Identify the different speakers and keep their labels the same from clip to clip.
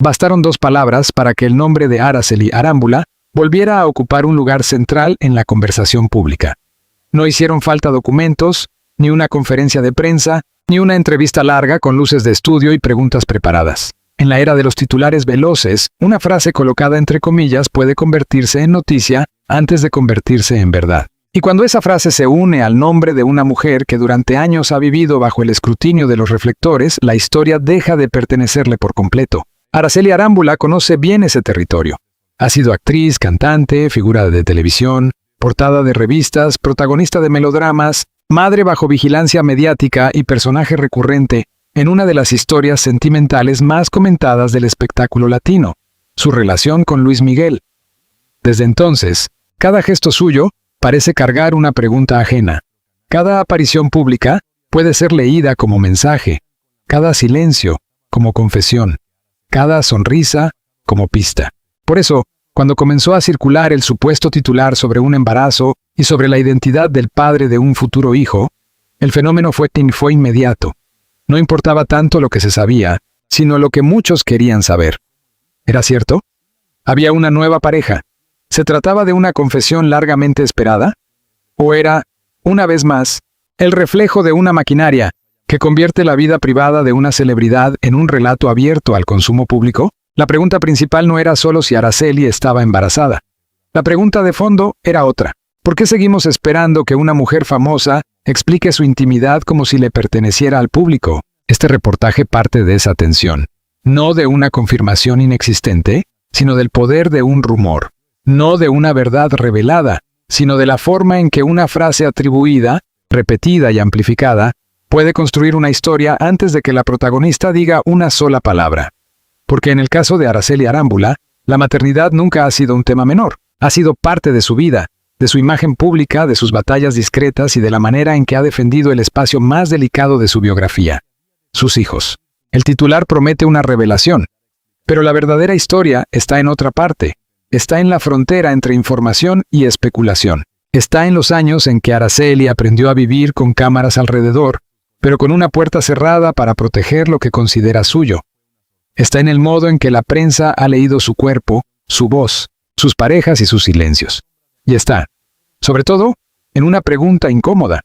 Speaker 1: Bastaron 2 palabras para que el nombre de Araceli Arámbula volviera a ocupar un lugar central en la conversación pública. No hicieron falta documentos, ni una conferencia de prensa, ni una entrevista larga con luces de estudio y preguntas preparadas. En la era de los titulares veloces, una frase colocada entre comillas puede convertirse en noticia antes de convertirse en verdad. Y cuando esa frase se une al nombre de una mujer que durante años ha vivido bajo el escrutinio de los reflectores, la historia deja de pertenecerle por completo. Araceli Arámbula conoce bien ese territorio. Ha sido actriz, cantante, figura de televisión, portada de revistas, protagonista de melodramas, madre bajo vigilancia mediática y personaje recurrente en una de las historias sentimentales más comentadas del espectáculo latino, su relación con Luis Miguel. Desde entonces, cada gesto suyo parece cargar una pregunta ajena. Cada aparición pública puede ser leída como mensaje, cada silencio como confesión, cada sonrisa como pista. Por eso, cuando comenzó a circular el supuesto titular sobre un embarazo y sobre la identidad del padre de un futuro hijo, el fenómeno fue inmediato. No importaba tanto lo que se sabía, sino lo que muchos querían saber. ¿Era cierto? ¿Había una nueva pareja? ¿Se trataba de una confesión largamente esperada? ¿O era, una vez más, el reflejo de una maquinaria que convierte la vida privada de una celebridad en un relato abierto al consumo público? La pregunta principal no era solo si Araceli estaba embarazada. La pregunta de fondo era otra. ¿Por qué seguimos esperando que una mujer famosa explique su intimidad como si le perteneciera al público? Este reportaje parte de esa tensión. No de una confirmación inexistente, sino del poder de un rumor. No de una verdad revelada, sino de la forma en que una frase atribuida, repetida y amplificada, puede construir una historia antes de que la protagonista diga una sola palabra. Porque en el caso de Araceli Arámbula, la maternidad nunca ha sido un tema menor. Ha sido parte de su vida, de su imagen pública, de sus batallas discretas y de la manera en que ha defendido el espacio más delicado de su biografía: sus hijos. El titular promete una revelación, pero la verdadera historia está en otra parte. Está en la frontera entre información y especulación. Está en los años en que Araceli aprendió a vivir con cámaras alrededor, pero con una puerta cerrada para proteger lo que considera suyo. Está en el modo en que la prensa ha leído su cuerpo, su voz, sus parejas y sus silencios. Y está, sobre todo, en una pregunta incómoda.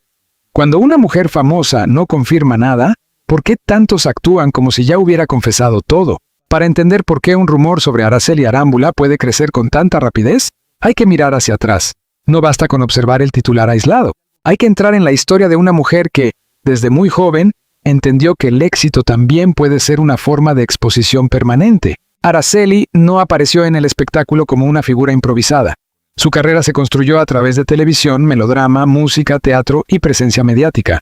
Speaker 1: Cuando una mujer famosa no confirma nada, ¿por qué tantos actúan como si ya hubiera confesado todo? Para entender por qué un rumor sobre Araceli Arámbula puede crecer con tanta rapidez, hay que mirar hacia atrás. No basta con observar el titular aislado. Hay que entrar en la historia de una mujer que, desde muy joven, entendió que el éxito también puede ser una forma de exposición permanente. Araceli no apareció en el espectáculo como una figura improvisada. Su carrera se construyó a través de televisión, melodrama, música, teatro y presencia mediática.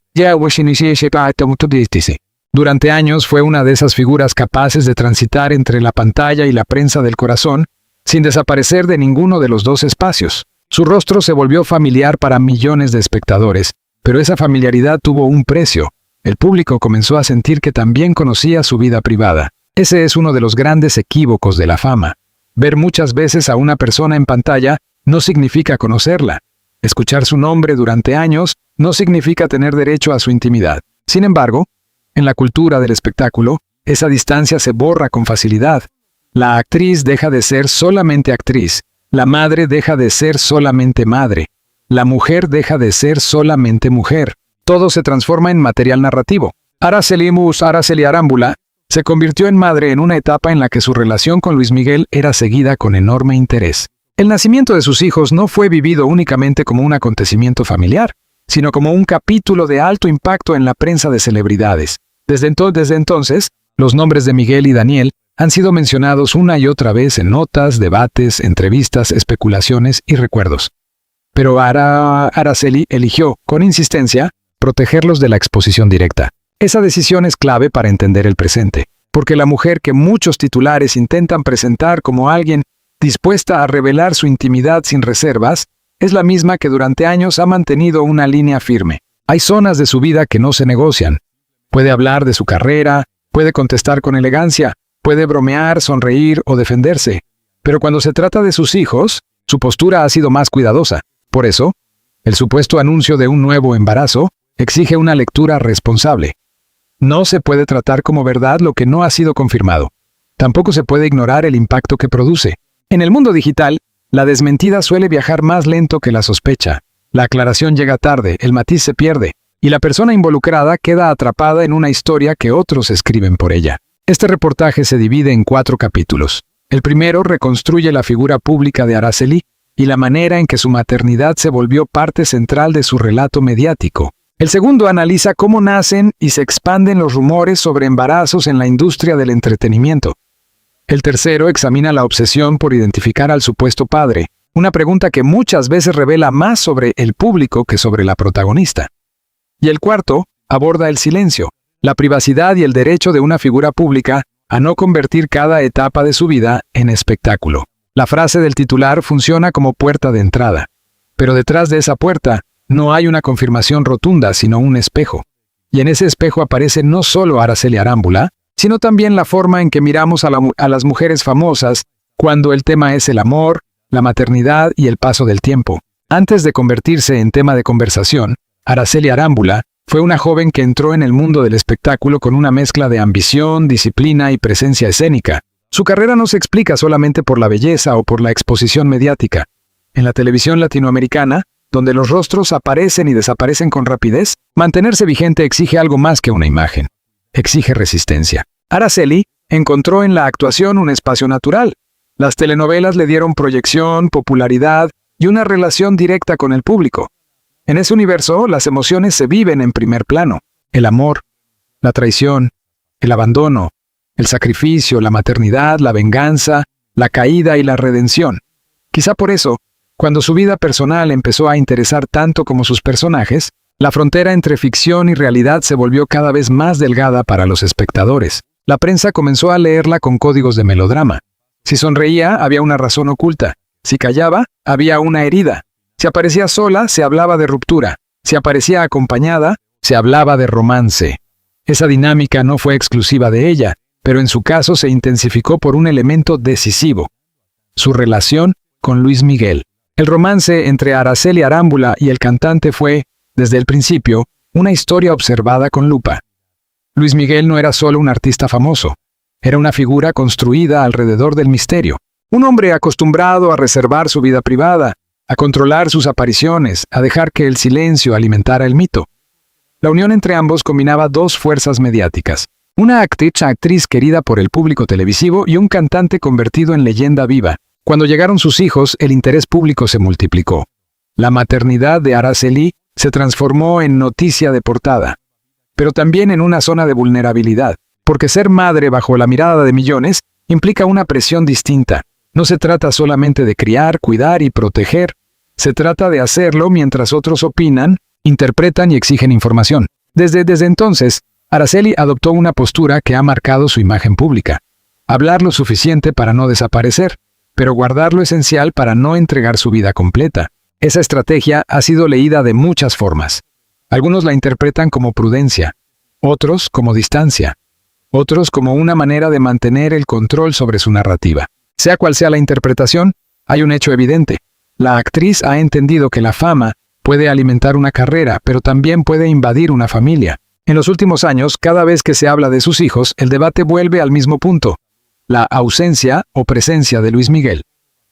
Speaker 1: Durante años fue una de esas figuras capaces de transitar entre la pantalla y la prensa del corazón, sin desaparecer de ninguno de los dos espacios. Su rostro se volvió familiar para millones de espectadores, pero esa familiaridad tuvo un precio. El público comenzó a sentir que también conocía su vida privada. Ese es uno de los grandes equívocos de la fama. Ver muchas veces a una persona en pantalla no significa conocerla. Escuchar su nombre durante años no significa tener derecho a su intimidad. Sin embargo, en la cultura del espectáculo, esa distancia se borra con facilidad. La actriz deja de ser solamente actriz. La madre deja de ser solamente madre. La mujer deja de ser solamente mujer. Todo se transforma en material narrativo. Araceli Arámbula se convirtió en madre en una etapa en la que su relación con Luis Miguel era seguida con enorme interés. El nacimiento de sus hijos no fue vivido únicamente como un acontecimiento familiar, sino como un capítulo de alto impacto en la prensa de celebridades. Desde entonces, los nombres de Miguel y Daniel han sido mencionados una y otra vez en notas, debates, entrevistas, especulaciones y recuerdos. Pero Araceli eligió, con insistencia, protegerlos de la exposición directa. Esa decisión es clave para entender el presente, porque la mujer que muchos titulares intentan presentar como alguien dispuesta a revelar su intimidad sin reservas, es la misma que durante años ha mantenido una línea firme. Hay zonas de su vida que no se negocian. Puede hablar de su carrera, puede contestar con elegancia, puede bromear, sonreír o defenderse. Pero cuando se trata de sus hijos, su postura ha sido más cuidadosa. Por eso, el supuesto anuncio de un nuevo embarazo exige una lectura responsable. No se puede tratar como verdad lo que no ha sido confirmado. Tampoco se puede ignorar el impacto que produce. En el mundo digital, la desmentida suele viajar más lento que la sospecha. La aclaración llega tarde, el matiz se pierde, y la persona involucrada queda atrapada en una historia que otros escriben por ella. Este reportaje se divide en 4 capítulos. El primero reconstruye la figura pública de Araceli y la manera en que su maternidad se volvió parte central de su relato mediático. El segundo analiza cómo nacen y se expanden los rumores sobre embarazos en la industria del entretenimiento. El tercero examina la obsesión por identificar al supuesto padre, una pregunta que muchas veces revela más sobre el público que sobre la protagonista. Y el cuarto aborda el silencio, la privacidad y el derecho de una figura pública a no convertir cada etapa de su vida en espectáculo. La frase del titular funciona como puerta de entrada, pero detrás de esa puerta no hay una confirmación rotunda, sino un espejo. Y en ese espejo aparece no solo Araceli Arámbula, sino también la forma en que miramos a las mujeres famosas cuando el tema es el amor, la maternidad y el paso del tiempo. Antes de convertirse en tema de conversación, Araceli Arámbula fue una joven que entró en el mundo del espectáculo con una mezcla de ambición, disciplina y presencia escénica. Su carrera no se explica solamente por la belleza o por la exposición mediática. En la televisión latinoamericana, donde los rostros aparecen y desaparecen con rapidez, mantenerse vigente exige algo más que una imagen. Exige resistencia. Araceli encontró en la actuación un espacio natural. Las telenovelas le dieron proyección, popularidad y una relación directa con el público. En ese universo, las emociones se viven en primer plano. El amor, la traición, el abandono, el sacrificio, la maternidad, la venganza, la caída y la redención. Quizá por eso, cuando su vida personal empezó a interesar tanto como sus personajes, la frontera entre ficción y realidad se volvió cada vez más delgada para los espectadores. La prensa comenzó a leerla con códigos de melodrama. Si sonreía, había una razón oculta. Si callaba, había una herida. Si aparecía sola, se hablaba de ruptura. Si aparecía acompañada, se hablaba de romance. Esa dinámica no fue exclusiva de ella, pero en su caso se intensificó por un elemento decisivo: su relación con Luis Miguel. El romance entre Araceli Arámbula y el cantante fue, desde el principio, una historia observada con lupa. Luis Miguel no era solo un artista famoso, era una figura construida alrededor del misterio. Un hombre acostumbrado a reservar su vida privada, a controlar sus apariciones, a dejar que el silencio alimentara el mito. La unión entre ambos combinaba 2 fuerzas mediáticas: una actriz querida por el público televisivo y un cantante convertido en leyenda viva. Cuando llegaron sus hijos, el interés público se multiplicó. La maternidad de Araceli se transformó en noticia de portada, pero también en una zona de vulnerabilidad, porque ser madre bajo la mirada de millones implica una presión distinta. No se trata solamente de criar, cuidar y proteger, se trata de hacerlo mientras otros opinan, interpretan y exigen información. Desde entonces, Araceli adoptó una postura que ha marcado su imagen pública: hablar lo suficiente para no desaparecer, pero guardar lo esencial para no entregar su vida completa. Esa estrategia ha sido leída de muchas formas. Algunos la interpretan como prudencia, otros como distancia, otros como una manera de mantener el control sobre su narrativa. Sea cual sea la interpretación, hay un hecho evidente: la actriz ha entendido que la fama puede alimentar una carrera, pero también puede invadir una familia. En los últimos años, cada vez que se habla de sus hijos, el debate vuelve al mismo punto: la ausencia o presencia de Luis Miguel,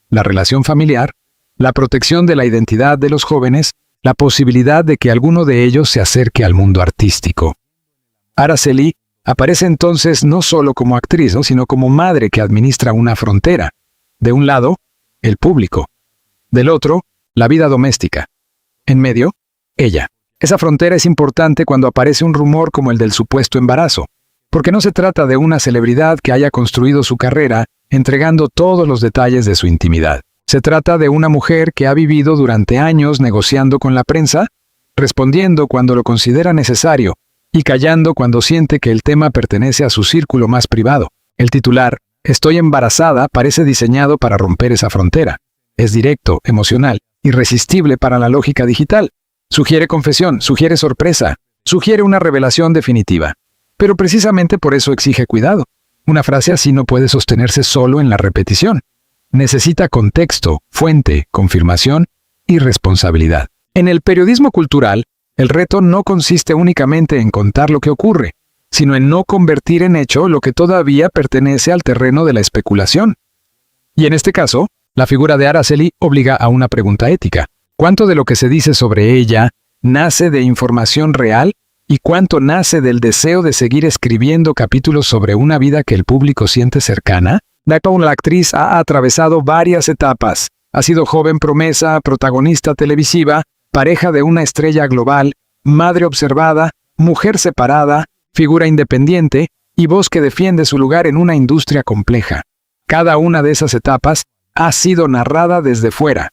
Speaker 1: la relación familiar, la protección de la identidad de los jóvenes, la posibilidad de que alguno de ellos se acerque al mundo artístico. Araceli aparece entonces no solo como actriz, sino como madre que administra una frontera. De un lado, el público; del otro, la vida doméstica; en medio, ella. Esa frontera es importante cuando aparece un rumor como el del supuesto embarazo, porque no se trata de una celebridad que haya construido su carrera entregando todos los detalles de su intimidad. Se trata de una mujer que ha vivido durante años negociando con la prensa, respondiendo cuando lo considera necesario y callando cuando siente que el tema pertenece a su círculo más privado. El titular, "Estoy embarazada", parece diseñado para romper esa frontera. Es directo, emocional, irresistible para la lógica digital. Sugiere confesión, sugiere sorpresa, sugiere una revelación definitiva. Pero precisamente por eso exige cuidado. Una frase así no puede sostenerse solo en la repetición. Necesita contexto, fuente, confirmación y responsabilidad. En el periodismo cultural, el reto no consiste únicamente en contar lo que ocurre, sino en no convertir en hecho lo que todavía pertenece al terreno de la especulación. Y en este caso, la figura de Araceli obliga a una pregunta ética. ¿Cuánto de lo que se dice sobre ella nace de información real y cuánto nace del deseo de seguir escribiendo capítulos sobre una vida que el público siente cercana? La actriz ha atravesado varias etapas. Ha sido joven promesa, protagonista televisiva, pareja de una estrella global, madre observada, mujer separada, figura independiente y voz que defiende su lugar en una industria compleja. Cada una de esas etapas ha sido narrada desde fuera,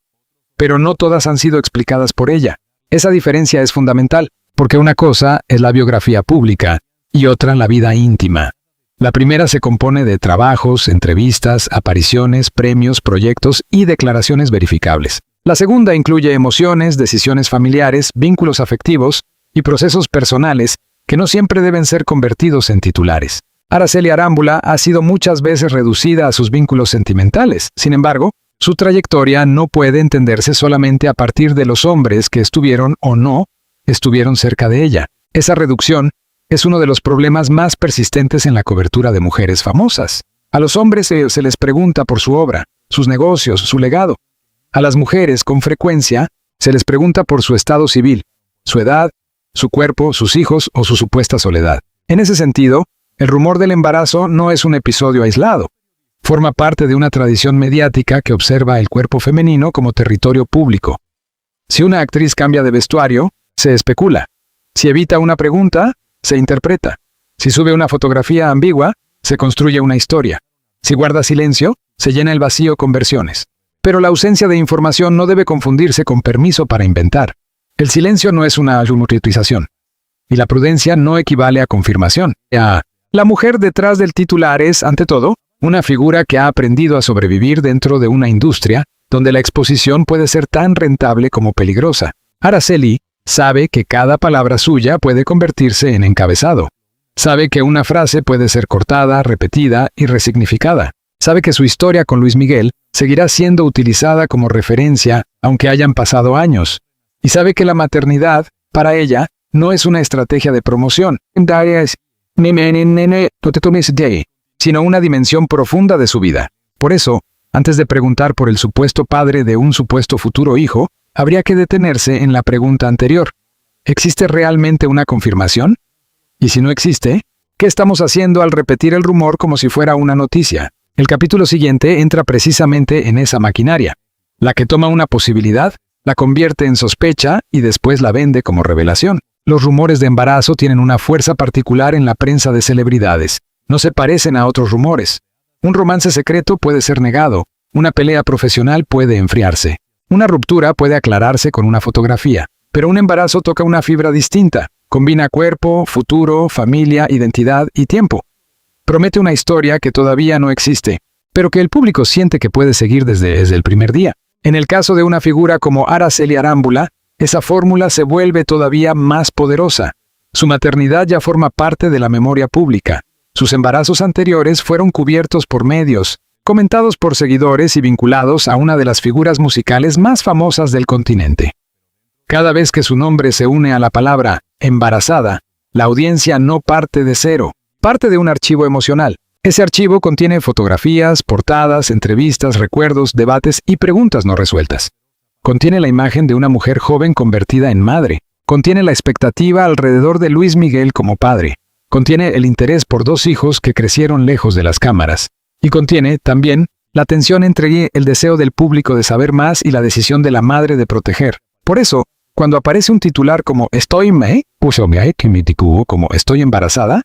Speaker 1: pero no todas han sido explicadas por ella. Esa diferencia es fundamental, porque una cosa es la biografía pública y otra la vida íntima. La primera se compone de trabajos, entrevistas, apariciones, premios, proyectos y declaraciones verificables. La segunda incluye emociones, decisiones familiares, vínculos afectivos y procesos personales que no siempre deben ser convertidos en titulares. Araceli Arámbula ha sido muchas veces reducida a sus vínculos sentimentales. Sin embargo, su trayectoria no puede entenderse solamente a partir de los hombres que estuvieron o no estuvieron cerca de ella. Esa reducción es uno de los problemas más persistentes en la cobertura de mujeres famosas. A los hombres se les pregunta por su obra, sus negocios, su legado. A las mujeres, con frecuencia, se les pregunta por su estado civil, su edad, su cuerpo, sus hijos o su supuesta soledad. En ese sentido, el rumor del embarazo no es un episodio aislado. Forma parte de una tradición mediática que observa el cuerpo femenino como territorio público. Si una actriz cambia de vestuario, se especula. Si evita una pregunta, se interpreta. Si sube una fotografía ambigua, se construye una historia. Si guarda silencio, se llena el vacío con versiones. Pero la ausencia de información no debe confundirse con permiso para inventar. El silencio no es una alfabetización. Y la prudencia no equivale a confirmación. La mujer detrás del titular es, ante todo, una figura que ha aprendido a sobrevivir dentro de una industria donde la exposición puede ser tan rentable como peligrosa. Araceli sabe que cada palabra suya puede convertirse en encabezado. Sabe que una frase puede ser cortada, repetida y resignificada. Sabe que su historia con Luis Miguel seguirá siendo utilizada como referencia aunque hayan pasado años. Y sabe que la maternidad, para ella, no es una estrategia de promoción, sino una dimensión profunda de su vida. Por eso, antes de preguntar por el supuesto padre de un supuesto futuro hijo, habría que detenerse en la pregunta anterior. ¿Existe realmente una confirmación? Y si no existe, ¿qué estamos haciendo al repetir el rumor como si fuera una noticia? El capítulo siguiente entra precisamente en esa maquinaria, la que toma una posibilidad, la convierte en sospecha y después la vende como revelación. Los rumores de embarazo tienen una fuerza particular en la prensa de celebridades. No se parecen a otros rumores. Un romance secreto puede ser negado, una pelea profesional puede enfriarse. Una ruptura puede aclararse con una fotografía, pero un embarazo toca una fibra distinta, combina cuerpo, futuro, familia, identidad y tiempo. Promete una historia que todavía no existe, pero que el público siente que puede seguir desde el primer día. En el caso de una figura como Araceli Arámbula, esa fórmula se vuelve todavía más poderosa. Su maternidad ya forma parte de la memoria pública. Sus embarazos anteriores fueron cubiertos por medios, comentados por seguidores y vinculados a una de las figuras musicales más famosas del continente. Cada vez que su nombre se une a la palabra embarazada, la audiencia no parte de cero, parte de un archivo emocional. Ese archivo contiene fotografías, portadas, entrevistas, recuerdos, debates y preguntas no resueltas. Contiene la imagen de una mujer joven convertida en madre. Contiene la expectativa alrededor de Luis Miguel como padre. Contiene el interés por dos hijos que crecieron lejos de las cámaras. Y contiene, también, la tensión entre el deseo del público de saber más y la decisión de la madre de proteger. Por eso, cuando aparece un titular como «Estoy como «Estoy embarazada»,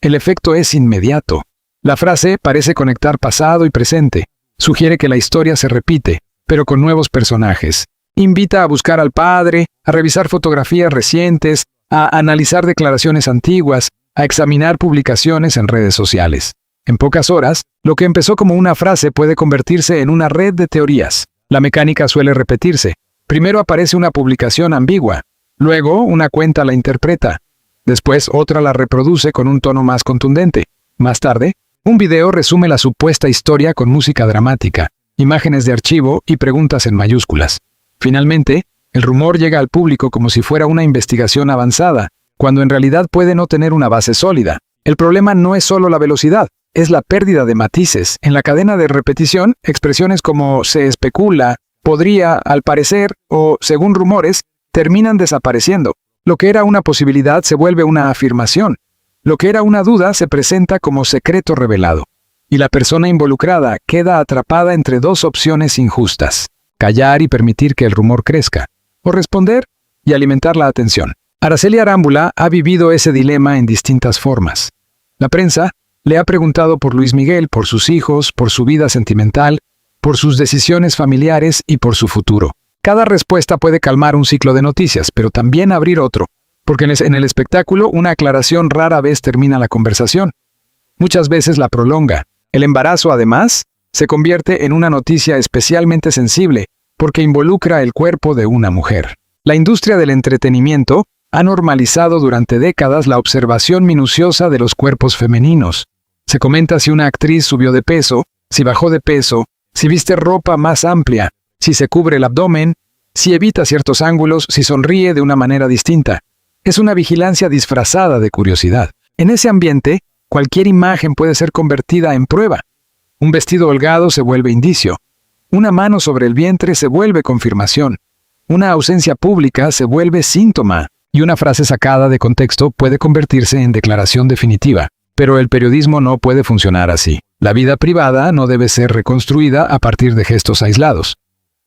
Speaker 1: el efecto es inmediato. La frase parece conectar pasado y presente. Sugiere que la historia se repite, pero con nuevos personajes. Invita a buscar al padre, a revisar fotografías recientes, a analizar declaraciones antiguas, a examinar publicaciones en redes sociales. En pocas horas, lo que empezó como una frase puede convertirse en una red de teorías. La mecánica suele repetirse. Primero aparece una publicación ambigua, luego una cuenta la interpreta, después otra la reproduce con un tono más contundente. Más tarde, un video resume la supuesta historia con música dramática, imágenes de archivo y preguntas en mayúsculas. Finalmente, el rumor llega al público como si fuera una investigación avanzada, cuando en realidad puede no tener una base sólida. El problema no es solo la velocidad, es la pérdida de matices. En la cadena de repetición, expresiones como se especula, podría, al parecer o según rumores, terminan desapareciendo. Lo que era una posibilidad se vuelve una afirmación. Lo que era una duda se presenta como secreto revelado. Y la persona involucrada queda atrapada entre dos opciones injustas: callar y permitir que el rumor crezca, o responder y alimentar la atención. Araceli Arámbula ha vivido ese dilema en distintas formas. La prensa le ha preguntado por Luis Miguel, por sus hijos, por su vida sentimental, por sus decisiones familiares y por su futuro. Cada respuesta puede calmar un ciclo de noticias, pero también abrir otro, porque en el espectáculo una aclaración rara vez termina la conversación. Muchas veces la prolonga. El embarazo, además, se convierte en una noticia especialmente sensible porque involucra el cuerpo de una mujer. La industria del entretenimiento ha normalizado durante décadas la observación minuciosa de los cuerpos femeninos. Se comenta si una actriz subió de peso, si bajó de peso, si viste ropa más amplia, si se cubre el abdomen, si evita ciertos ángulos, si sonríe de una manera distinta. Es una vigilancia disfrazada de curiosidad. En ese ambiente, cualquier imagen puede ser convertida en prueba. Un vestido holgado se vuelve indicio. Una mano sobre el vientre se vuelve confirmación. Una ausencia pública se vuelve síntoma. Y una frase sacada de contexto puede convertirse en declaración definitiva. Pero el periodismo no puede funcionar así. La vida privada no debe ser reconstruida a partir de gestos aislados.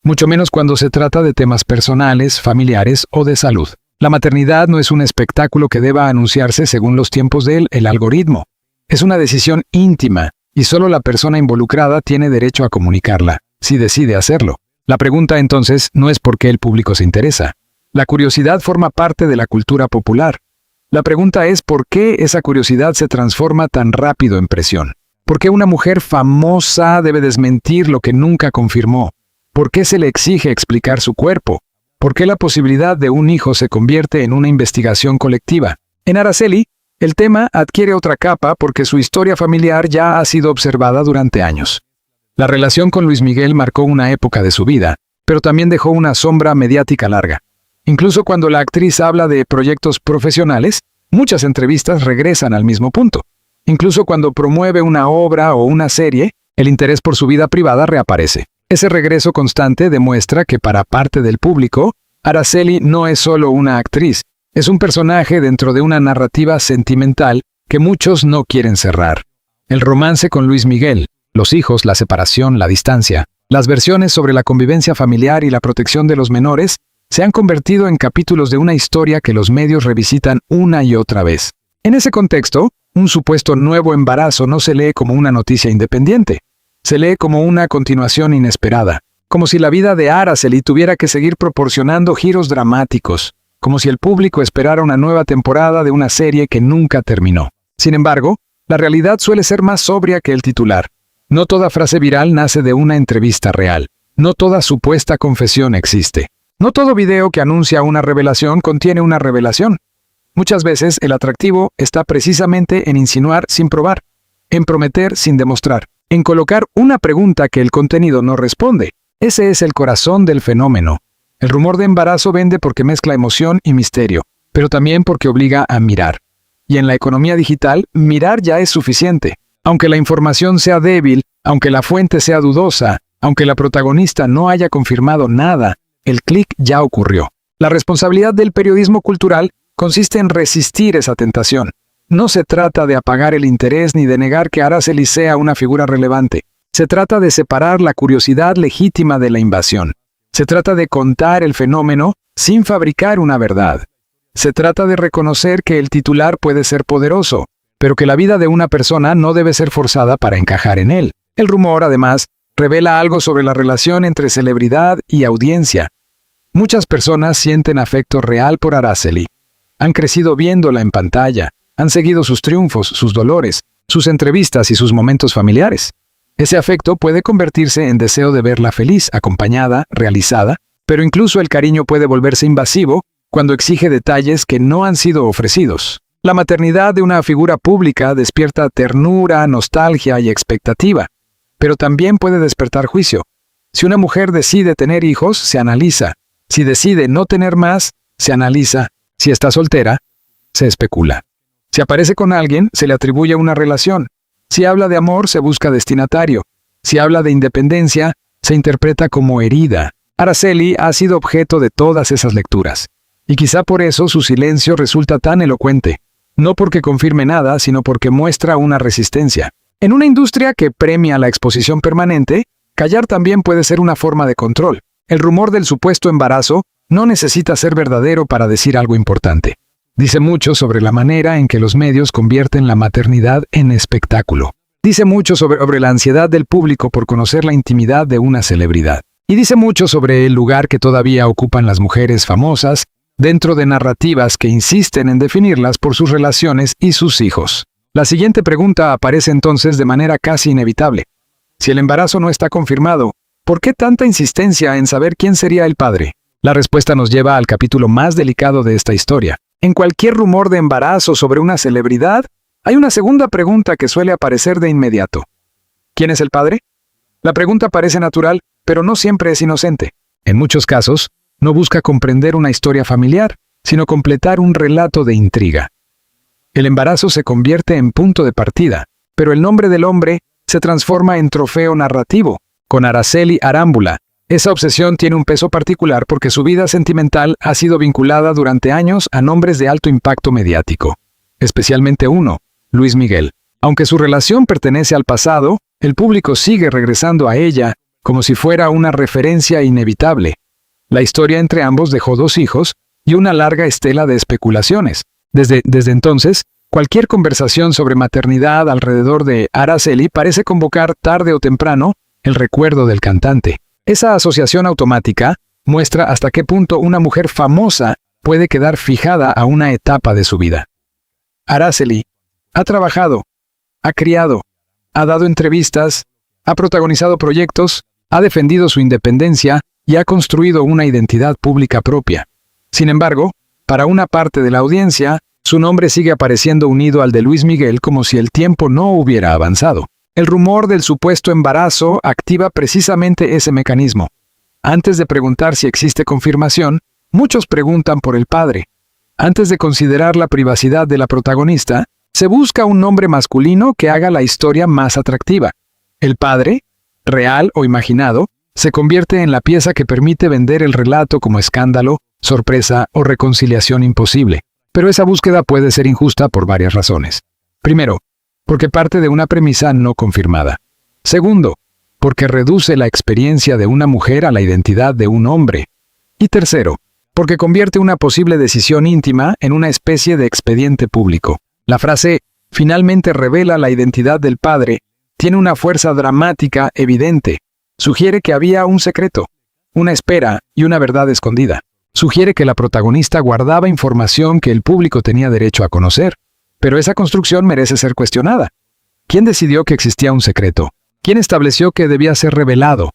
Speaker 1: Mucho menos cuando se trata de temas personales, familiares o de salud. La maternidad no es un espectáculo que deba anunciarse según los tiempos del algoritmo. Es una decisión íntima, y solo la persona involucrada tiene derecho a comunicarla, si decide hacerlo. La pregunta entonces no es por qué el público se interesa. La curiosidad forma parte de la cultura popular. La pregunta es por qué esa curiosidad se transforma tan rápido en presión. ¿Por qué una mujer famosa debe desmentir lo que nunca confirmó? ¿Por qué se le exige explicar su cuerpo? ¿Por qué la posibilidad de un hijo se convierte en una investigación colectiva? En Araceli, el tema adquiere otra capa porque su historia familiar ya ha sido observada durante años. La relación con Luis Miguel marcó una época de su vida, pero también dejó una sombra mediática larga. Incluso cuando la actriz habla de proyectos profesionales, muchas entrevistas regresan al mismo punto. Incluso cuando promueve una obra o una serie, el interés por su vida privada reaparece. Ese regreso constante demuestra que para parte del público, Araceli no es solo una actriz, es un personaje dentro de una narrativa sentimental que muchos no quieren cerrar. El romance con Luis Miguel, los hijos, la separación, la distancia, las versiones sobre la convivencia familiar y la protección de los menores se han convertido en capítulos de una historia que los medios revisitan una y otra vez. En ese contexto, un supuesto nuevo embarazo no se lee como una noticia independiente. Se lee como una continuación inesperada, como si la vida de Araceli tuviera que seguir proporcionando giros dramáticos, como si el público esperara una nueva temporada de una serie que nunca terminó. Sin embargo, la realidad suele ser más sobria que el titular. No toda frase viral nace de una entrevista real. No toda supuesta confesión existe. No todo video que anuncia una revelación contiene una revelación. Muchas veces el atractivo está precisamente en insinuar sin probar, en prometer sin demostrar, en colocar una pregunta que el contenido no responde. Ese es el corazón del fenómeno. El rumor de embarazo vende porque mezcla emoción y misterio, pero también porque obliga a mirar. Y en la economía digital, mirar ya es suficiente. Aunque la información sea débil, aunque la fuente sea dudosa, aunque la protagonista no haya confirmado nada, el clic ya ocurrió. La responsabilidad del periodismo cultural consiste en resistir esa tentación. No se trata de apagar el interés ni de negar que Araceli sea una figura relevante. Se trata de separar la curiosidad legítima de la invasión. Se trata de contar el fenómeno sin fabricar una verdad. Se trata de reconocer que el titular puede ser poderoso, pero que la vida de una persona no debe ser forzada para encajar en él. El rumor, además, revela algo sobre la relación entre celebridad y audiencia. Muchas personas sienten afecto real por Araceli. Han crecido viéndola en pantalla, han seguido sus triunfos, sus dolores, sus entrevistas y sus momentos familiares. Ese afecto puede convertirse en deseo de verla feliz, acompañada, realizada, pero incluso el cariño puede volverse invasivo cuando exige detalles que no han sido ofrecidos. La maternidad de una figura pública despierta ternura, nostalgia y expectativa, pero también puede despertar juicio. Si una mujer decide tener hijos, se analiza. Si decide no tener más, se analiza. Si está soltera, se especula. Si aparece con alguien, se le atribuye una relación. Si habla de amor, se busca destinatario. Si habla de independencia, se interpreta como herida. Araceli ha sido objeto de todas esas lecturas. Y quizá por eso su silencio resulta tan elocuente. No porque confirme nada, sino porque muestra una resistencia. En una industria que premia la exposición permanente, callar también puede ser una forma de control. El rumor del supuesto embarazo no necesita ser verdadero para decir algo importante. Dice mucho sobre la manera en que los medios convierten la maternidad en espectáculo. Dice mucho sobre la ansiedad del público por conocer la intimidad de una celebridad. Y dice mucho sobre el lugar que todavía ocupan las mujeres famosas dentro de narrativas que insisten en definirlas por sus relaciones y sus hijos. La siguiente pregunta aparece entonces de manera casi inevitable. Si el embarazo no está confirmado, ¿por qué tanta insistencia en saber quién sería el padre? La respuesta nos lleva al capítulo más delicado de esta historia. En cualquier rumor de embarazo sobre una celebridad, hay una segunda pregunta que suele aparecer de inmediato. ¿Quién es el padre? La pregunta parece natural, pero no siempre es inocente. En muchos casos, no busca comprender una historia familiar, sino completar un relato de intriga. El embarazo se convierte en punto de partida, pero el nombre del hombre se transforma en trofeo narrativo. Con Araceli Arámbula, esa obsesión tiene un peso particular porque su vida sentimental ha sido vinculada durante años a nombres de alto impacto mediático. Especialmente uno, Luis Miguel. Aunque su relación pertenece al pasado, el público sigue regresando a ella como si fuera una referencia inevitable. La historia entre ambos dejó 2 hijos y una larga estela de especulaciones. Desde entonces, cualquier conversación sobre maternidad alrededor de Araceli parece convocar tarde o temprano el recuerdo del cantante. Esa asociación automática muestra hasta qué punto una mujer famosa puede quedar fijada a una etapa de su vida. Araceli ha trabajado, ha criado, ha dado entrevistas, ha protagonizado proyectos, ha defendido su independencia y ha construido una identidad pública propia. Sin embargo, para una parte de la audiencia, su nombre sigue apareciendo unido al de Luis Miguel como si el tiempo no hubiera avanzado. El rumor del supuesto embarazo activa precisamente ese mecanismo. Antes de preguntar si existe confirmación, muchos preguntan por el padre. Antes de considerar la privacidad de la protagonista, se busca un nombre masculino que haga la historia más atractiva. El padre, real o imaginado, se convierte en la pieza que permite vender el relato como escándalo, sorpresa o reconciliación imposible. Pero esa búsqueda puede ser injusta por varias razones. Primero, porque parte de una premisa no confirmada. Segundo, porque reduce la experiencia de una mujer a la identidad de un hombre. Y tercero, porque convierte una posible decisión íntima en una especie de expediente público. La frase, finalmente revela la identidad del padre, tiene una fuerza dramática evidente. Sugiere que había un secreto, una espera y una verdad escondida. Sugiere que la protagonista guardaba información que el público tenía derecho a conocer. Pero esa construcción merece ser cuestionada. ¿Quién decidió que existía un secreto? ¿Quién estableció que debía ser revelado?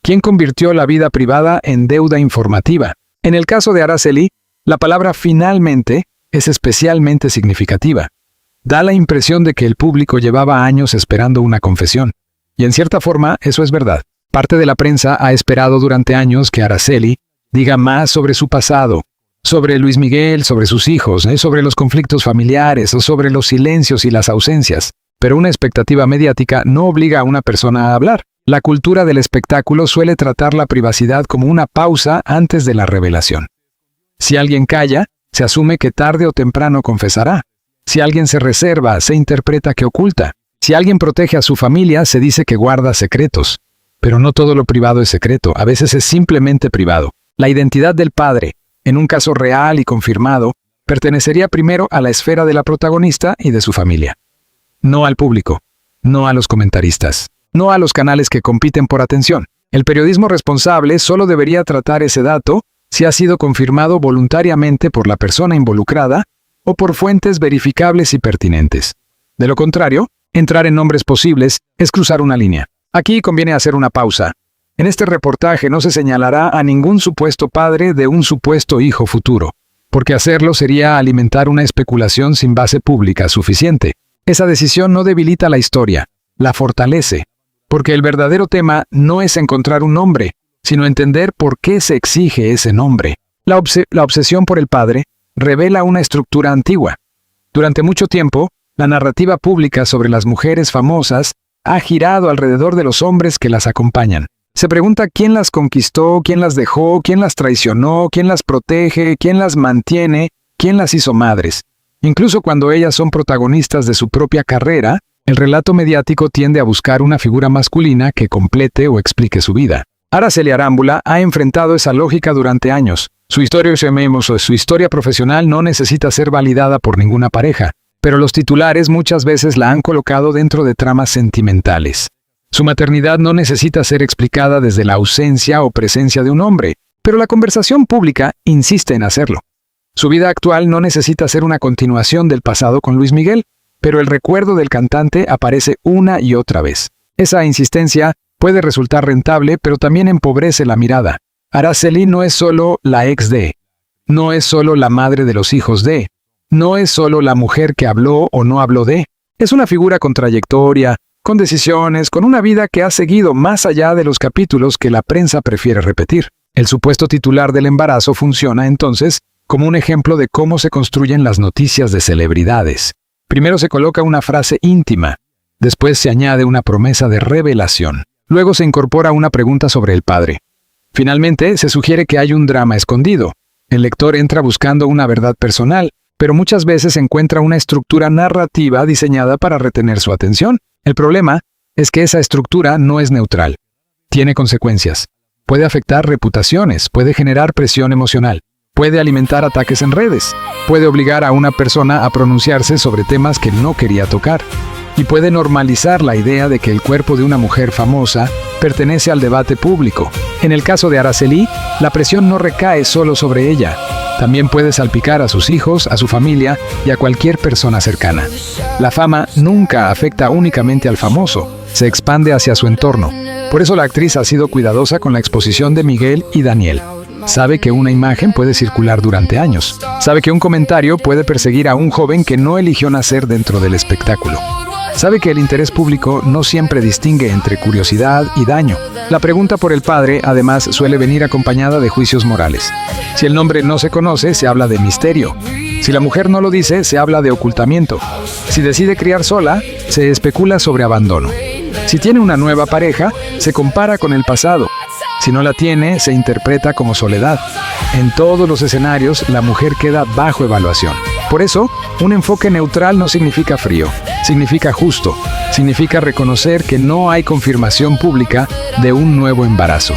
Speaker 1: ¿Quién convirtió la vida privada en deuda informativa? En el caso de Araceli, la palabra finalmente es especialmente significativa. Da la impresión de que el público llevaba años esperando una confesión. Y en cierta forma, eso es verdad. Parte de la prensa ha esperado durante años que Araceli diga más sobre su pasado, sobre Luis Miguel, sobre sus hijos, sobre los conflictos familiares o sobre los silencios y las ausencias. Pero una expectativa mediática no obliga a una persona a hablar. La cultura del espectáculo suele tratar la privacidad como una pausa antes de la revelación. Si alguien calla, se asume que tarde o temprano confesará. Si alguien se reserva, se interpreta que oculta. Si alguien protege a su familia, se dice que guarda secretos. Pero no todo lo privado es secreto, a veces es simplemente privado. La identidad del padre, en un caso real y confirmado, pertenecería primero a la esfera de la protagonista y de su familia. No al público, no a los comentaristas, no a los canales que compiten por atención. El periodismo responsable solo debería tratar ese dato si ha sido confirmado voluntariamente por la persona involucrada o por fuentes verificables y pertinentes. De lo contrario, entrar en nombres posibles es cruzar una línea. Aquí conviene hacer una pausa. En este reportaje no se señalará a ningún supuesto padre de un supuesto hijo futuro, porque hacerlo sería alimentar una especulación sin base pública suficiente. Esa decisión no debilita la historia, la fortalece, porque el verdadero tema no es encontrar un nombre, sino entender por qué se exige ese nombre. La obsesión por el padre revela una estructura antigua. Durante mucho tiempo, la narrativa pública sobre las mujeres famosas ha girado alrededor de los hombres que las acompañan. Se pregunta quién las conquistó, quién las dejó, quién las traicionó, quién las protege, quién las mantiene, quién las hizo madres. Incluso cuando ellas son protagonistas de su propia carrera, el relato mediático tiende a buscar una figura masculina que complete o explique su vida. Araceli Arámbula ha enfrentado esa lógica durante años. Su historia profesional no necesita ser validada por ninguna pareja, pero los titulares muchas veces la han colocado dentro de tramas sentimentales. Su maternidad no necesita ser explicada desde la ausencia o presencia de un hombre, pero la conversación pública insiste en hacerlo. Su vida actual no necesita ser una continuación del pasado con Luis Miguel, pero el recuerdo del cantante aparece una y otra vez. Esa insistencia puede resultar rentable, pero también empobrece la mirada. Araceli no es solo la ex de, no es solo la madre de los hijos de, no es solo la mujer que habló o no habló de. Es una figura con trayectoria, con decisiones, con una vida que ha seguido más allá de los capítulos que la prensa prefiere repetir. El supuesto titular del embarazo funciona, entonces, como un ejemplo de cómo se construyen las noticias de celebridades. Primero se coloca una frase íntima, después se añade una promesa de revelación, luego se incorpora una pregunta sobre el padre. Finalmente, se sugiere que hay un drama escondido. El lector entra buscando una verdad personal, pero muchas veces encuentra una estructura narrativa diseñada para retener su atención. El problema es que esa estructura no es neutral. Tiene consecuencias. Puede afectar reputaciones, puede generar presión emocional, puede alimentar ataques en redes, puede obligar a una persona a pronunciarse sobre temas que no quería tocar, y puede normalizar la idea de que el cuerpo de una mujer famosa pertenece al debate público. En el caso de Araceli, la presión no recae solo sobre ella. También puede salpicar a sus hijos, a su familia y a cualquier persona cercana. La fama nunca afecta únicamente al famoso, se expande hacia su entorno. Por eso la actriz ha sido cuidadosa con la exposición de Miguel y Daniel. Sabe que una imagen puede circular durante años. Sabe que un comentario puede perseguir a un joven que no eligió nacer dentro del espectáculo. Sabe que el interés público no siempre distingue entre curiosidad y daño. La pregunta por el padre, además, suele venir acompañada de juicios morales. Si el nombre no se conoce, se habla de misterio. Si la mujer no lo dice, se habla de ocultamiento. Si decide criar sola, se especula sobre abandono. Si tiene una nueva pareja, se compara con el pasado. Si no la tiene, se interpreta como soledad. En todos los escenarios, la mujer queda bajo evaluación. Por eso, un enfoque neutral no significa frío, significa justo, significa reconocer que no hay confirmación pública de un nuevo embarazo.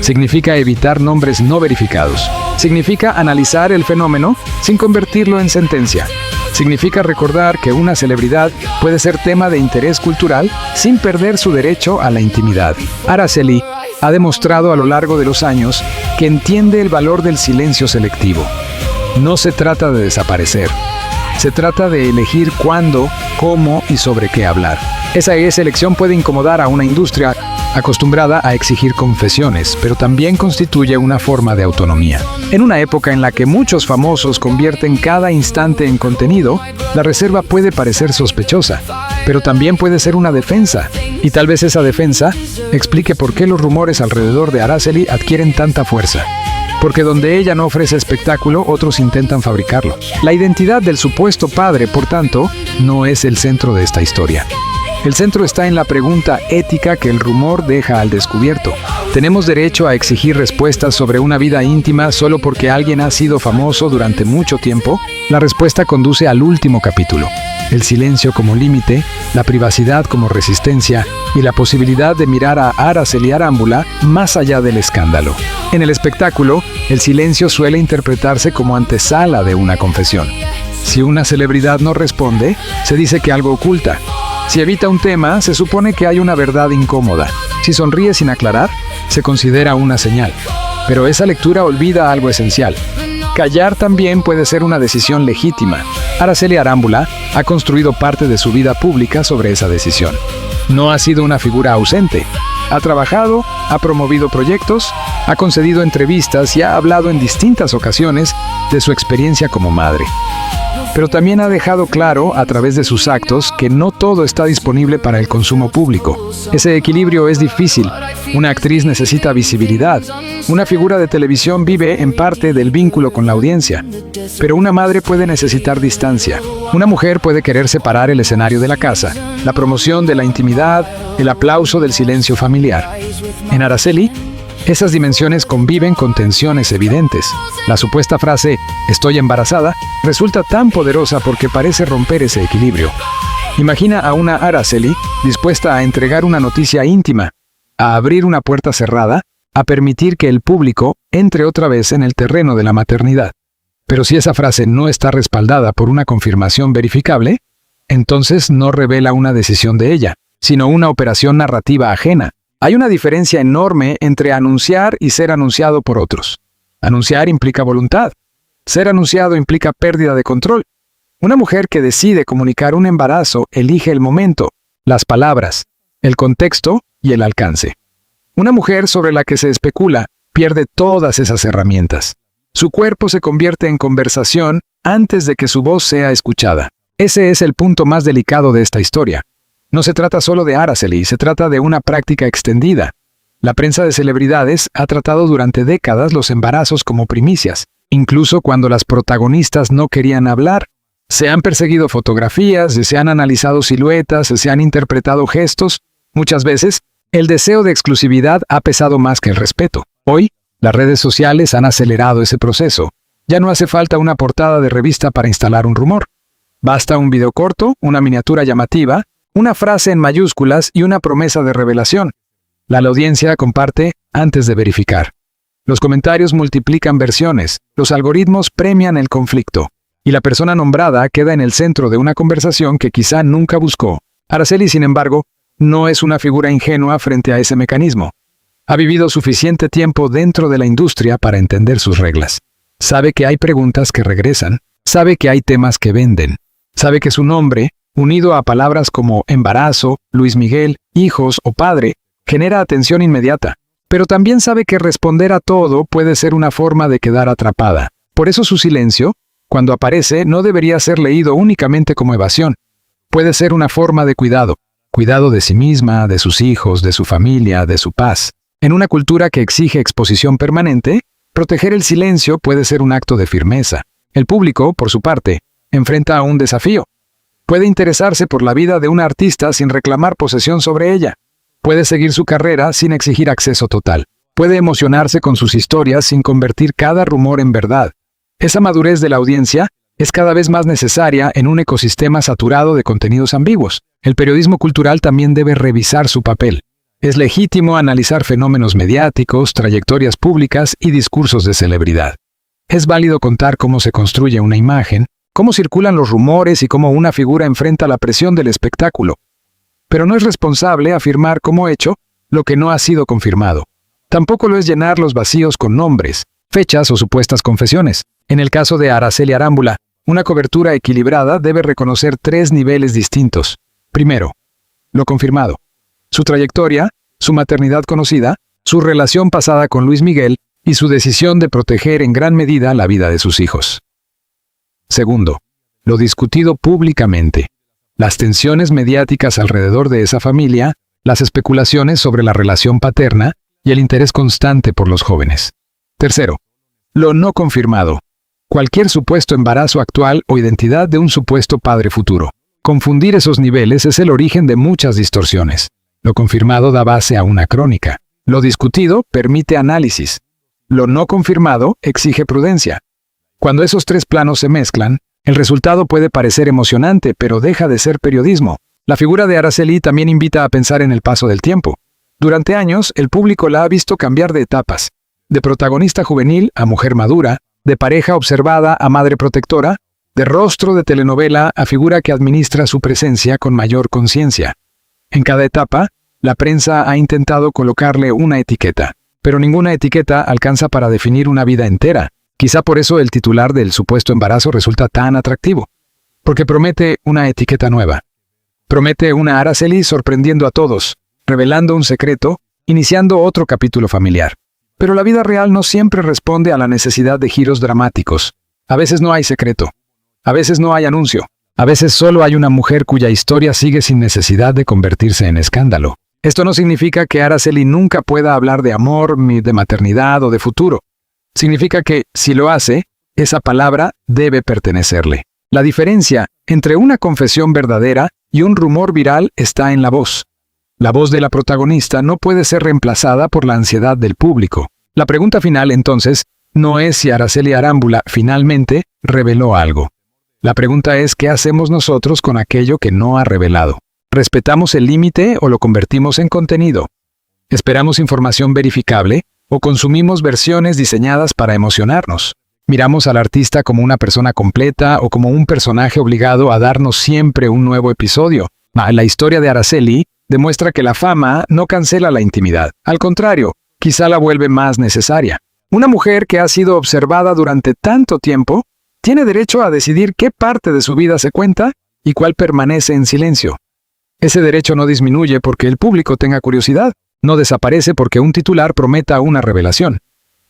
Speaker 1: Significa evitar nombres no verificados. Significa analizar el fenómeno sin convertirlo en sentencia. Significa recordar que una celebridad puede ser tema de interés cultural sin perder su derecho a la intimidad. Araceli ha demostrado a lo largo de los años que entiende el valor del silencio selectivo. No se trata de desaparecer. Se trata de elegir cuándo, cómo y sobre qué hablar. Esa elección puede incomodar a una industria acostumbrada a exigir confesiones, pero también constituye una forma de autonomía. En una época en la que muchos famosos convierten cada instante en contenido, la reserva puede parecer sospechosa, pero también puede ser una defensa. Y tal vez esa defensa explique por qué los rumores alrededor de Araceli adquieren tanta fuerza. Porque donde ella no ofrece espectáculo, otros intentan fabricarlo. La identidad del supuesto padre, por tanto, no es el centro de esta historia. El centro está en la pregunta ética que el rumor deja al descubierto. ¿Tenemos derecho a exigir respuestas sobre una vida íntima solo porque alguien ha sido famoso durante mucho tiempo? La respuesta conduce al último capítulo. El silencio como límite, la privacidad como resistencia y la posibilidad de mirar a Araceli Arámbula más allá del escándalo. En el espectáculo, el silencio suele interpretarse como antesala de una confesión. Si una celebridad no responde, se dice que algo oculta. Si evita un tema, se supone que hay una verdad incómoda. Si sonríe sin aclarar, se considera una señal. Pero esa lectura olvida algo esencial. Callar también puede ser una decisión legítima. Araceli Arámbula ha construido parte de su vida pública sobre esa decisión. No ha sido una figura ausente. Ha trabajado, ha promovido proyectos, ha concedido entrevistas y ha hablado en distintas ocasiones de su experiencia como madre. pero también ha dejado claro a través de sus actos que no todo está disponible para el consumo público. Ese equilibrio es difícil. Una actriz necesita visibilidad. Una figura de televisión vive en parte del vínculo con la audiencia. Pero una madre puede necesitar distancia. Una mujer puede querer separar el escenario de la casa, la promoción de la intimidad, el aplauso del silencio familiar. En Araceli, esas dimensiones conviven con tensiones evidentes. La supuesta frase «estoy embarazada» resulta tan poderosa porque parece romper ese equilibrio. Imagina a una Araceli dispuesta a entregar una noticia íntima, a abrir una puerta cerrada, a permitir que el público entre otra vez en el terreno de la maternidad. Pero si esa frase no está respaldada por una confirmación verificable, entonces no revela una decisión de ella, sino una operación narrativa ajena. Hay una diferencia enorme entre anunciar y ser anunciado por otros. Anunciar implica voluntad. Ser anunciado implica pérdida de control. Una mujer que decide comunicar un embarazo elige el momento, las palabras, el contexto y el alcance. Una mujer sobre la que se especula pierde todas esas herramientas. Su cuerpo se convierte en conversación antes de que su voz sea escuchada. Ese es el punto más delicado de esta historia. No se trata solo de Araceli, se trata de una práctica extendida. La prensa de celebridades ha tratado durante décadas los embarazos como primicias, incluso cuando las protagonistas no querían hablar. Se han perseguido fotografías, se han analizado siluetas, se han interpretado gestos. Muchas veces, el deseo de exclusividad ha pesado más que el respeto. Hoy, las redes sociales han acelerado ese proceso. Ya no hace falta una portada de revista para instalar un rumor. Basta un video corto, una miniatura llamativa, una frase en mayúsculas y una promesa de revelación. La audiencia comparte antes de verificar. Los comentarios multiplican versiones, los algoritmos premian el conflicto, y la persona nombrada queda en el centro de una conversación que quizá nunca buscó. Araceli, sin embargo, no es una figura ingenua frente a ese mecanismo. Ha vivido suficiente tiempo dentro de la industria para entender sus reglas. Sabe que hay preguntas que regresan, sabe que hay temas que venden, sabe que su nombre, unido a palabras como embarazo, Luis Miguel, hijos o padre, genera atención inmediata. Pero también sabe que responder a todo puede ser una forma de quedar atrapada. Por eso su silencio, cuando aparece, no debería ser leído únicamente como evasión. Puede ser una forma de cuidado. Cuidado de sí misma, de sus hijos, de su familia, de su paz. En una cultura que exige exposición permanente, proteger el silencio puede ser un acto de firmeza. El público, por su parte, enfrenta a un desafío. Puede interesarse por la vida de una artista sin reclamar posesión sobre ella. Puede seguir su carrera sin exigir acceso total. Puede emocionarse con sus historias sin convertir cada rumor en verdad. Esa madurez de la audiencia es cada vez más necesaria en un ecosistema saturado de contenidos ambiguos. El periodismo cultural también debe revisar su papel. Es legítimo analizar fenómenos mediáticos, trayectorias públicas y discursos de celebridad. Es válido contar cómo se construye una imagen, cómo circulan los rumores y cómo una figura enfrenta la presión del espectáculo. Pero no es responsable afirmar como hecho lo que no ha sido confirmado. Tampoco lo es llenar los vacíos con nombres, fechas o supuestas confesiones. En el caso de Araceli Arámbula, una cobertura equilibrada debe reconocer 3 niveles distintos. Primero, lo confirmado. Su trayectoria, su maternidad conocida, su relación pasada con Luis Miguel y su decisión de proteger en gran medida la vida de sus hijos. Segundo, lo discutido públicamente. Las tensiones mediáticas alrededor de esa familia, las especulaciones sobre la relación paterna y el interés constante por los jóvenes. Tercero, lo no confirmado. Cualquier supuesto embarazo actual o identidad de un supuesto padre futuro. Confundir esos niveles es el origen de muchas distorsiones. Lo confirmado da base a una crónica. Lo discutido permite análisis. Lo no confirmado exige prudencia. Cuando esos 3 planos se mezclan, el resultado puede parecer emocionante, pero deja de ser periodismo. La figura de Araceli también invita a pensar en el paso del tiempo. Durante años, el público la ha visto cambiar de etapas. De protagonista juvenil a mujer madura, de pareja observada a madre protectora, de rostro de telenovela a figura que administra su presencia con mayor conciencia. En cada etapa, la prensa ha intentado colocarle una etiqueta, pero ninguna etiqueta alcanza para definir una vida entera. Quizá por eso el titular del supuesto embarazo resulta tan atractivo, porque promete una etiqueta nueva. Promete una Araceli sorprendiendo a todos, revelando un secreto, iniciando otro capítulo familiar. Pero la vida real no siempre responde a la necesidad de giros dramáticos. A veces no hay secreto. A veces no hay anuncio. A veces solo hay una mujer cuya historia sigue sin necesidad de convertirse en escándalo. Esto no significa que Araceli nunca pueda hablar de amor, ni de maternidad o de futuro. Significa que, si lo hace, esa palabra debe pertenecerle. La diferencia entre una confesión verdadera y un rumor viral está en la voz. La voz de la protagonista no puede ser reemplazada por la ansiedad del público. La pregunta final, entonces, no es si Araceli Arámbula finalmente reveló algo. La pregunta es ¿qué hacemos nosotros con aquello que no ha revelado? ¿Respetamos el límite o lo convertimos en contenido? ¿Esperamos información verificable o consumimos versiones diseñadas para emocionarnos? ¿Miramos al artista como una persona completa o como un personaje obligado a darnos siempre un nuevo episodio? La historia de Araceli demuestra que la fama no cancela la intimidad. Al contrario, quizá la vuelve más necesaria. Una mujer que ha sido observada durante tanto tiempo tiene derecho a decidir qué parte de su vida se cuenta y cuál permanece en silencio. Ese derecho no disminuye porque el público tenga curiosidad, no desaparece porque un titular prometa una revelación.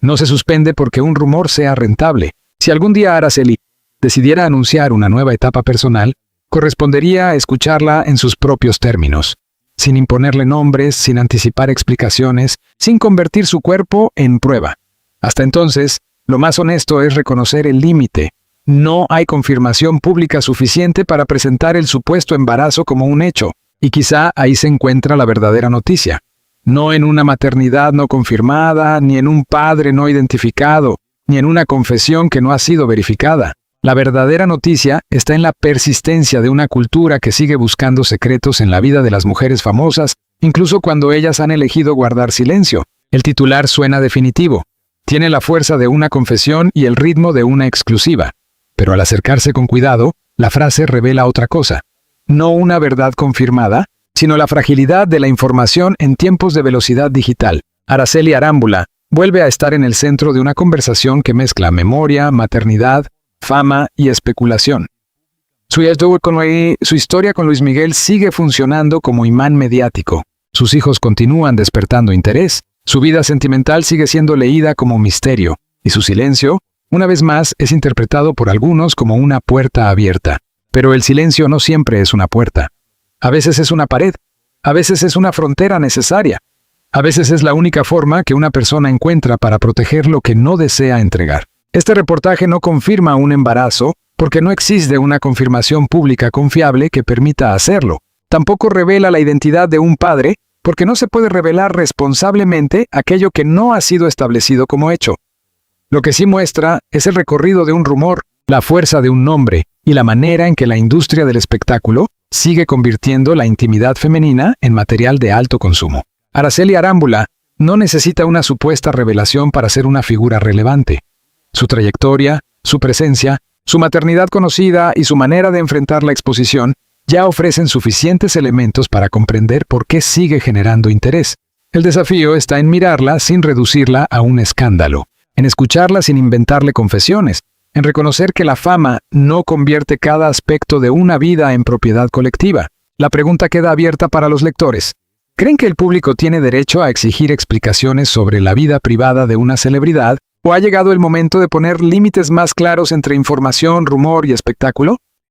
Speaker 1: No se suspende porque un rumor sea rentable. Si algún día Araceli decidiera anunciar una nueva etapa personal, correspondería a escucharla en sus propios términos, sin imponerle nombres, sin anticipar explicaciones, sin convertir su cuerpo en prueba. Hasta entonces, lo más honesto es reconocer el límite. No hay confirmación pública suficiente para presentar el supuesto embarazo como un hecho, y quizá ahí se encuentra la verdadera noticia. No en una maternidad no confirmada, ni en un padre no identificado, ni en una confesión que no ha sido verificada. La verdadera noticia está en la persistencia de una cultura que sigue buscando secretos en la vida de las mujeres famosas, incluso cuando ellas han elegido guardar silencio. El titular suena definitivo. Tiene la fuerza de una confesión y el ritmo de una exclusiva. Pero al acercarse con cuidado, la frase revela otra cosa. No una verdad confirmada, sino la fragilidad de la información en tiempos de velocidad digital. Araceli Arámbula vuelve a estar en el centro de una conversación que mezcla memoria, maternidad, fama y especulación. Su historia con Luis Miguel sigue funcionando como imán mediático. Sus hijos continúan despertando interés. Su vida sentimental sigue siendo leída como misterio. Y su silencio, una vez más, es interpretado por algunos como una puerta abierta. Pero el silencio no siempre es una puerta. A veces es una pared. A veces es una frontera necesaria. A veces es la única forma que una persona encuentra para proteger lo que no desea entregar. Este reportaje no confirma un embarazo porque no existe una confirmación pública confiable que permita hacerlo. Tampoco revela la identidad de un padre porque no se puede revelar responsablemente aquello que no ha sido establecido como hecho. Lo que sí muestra es el recorrido de un rumor, la fuerza de un nombre y la manera en que la industria del espectáculo sigue convirtiendo la intimidad femenina en material de alto consumo. Araceli Arámbula no necesita una supuesta revelación para ser una figura relevante. Su trayectoria, su presencia, su maternidad conocida y su manera de enfrentar la exposición ya ofrecen suficientes elementos para comprender por qué sigue generando interés. El desafío está en mirarla sin reducirla a un escándalo, en escucharla sin inventarle confesiones, en reconocer que la fama no convierte cada aspecto de una vida en propiedad colectiva. La pregunta queda abierta para los lectores. ¿Creen que el público tiene derecho a exigir explicaciones sobre la vida privada de una celebridad? ¿O ha llegado el momento de poner límites más claros entre información, rumor y espectáculo?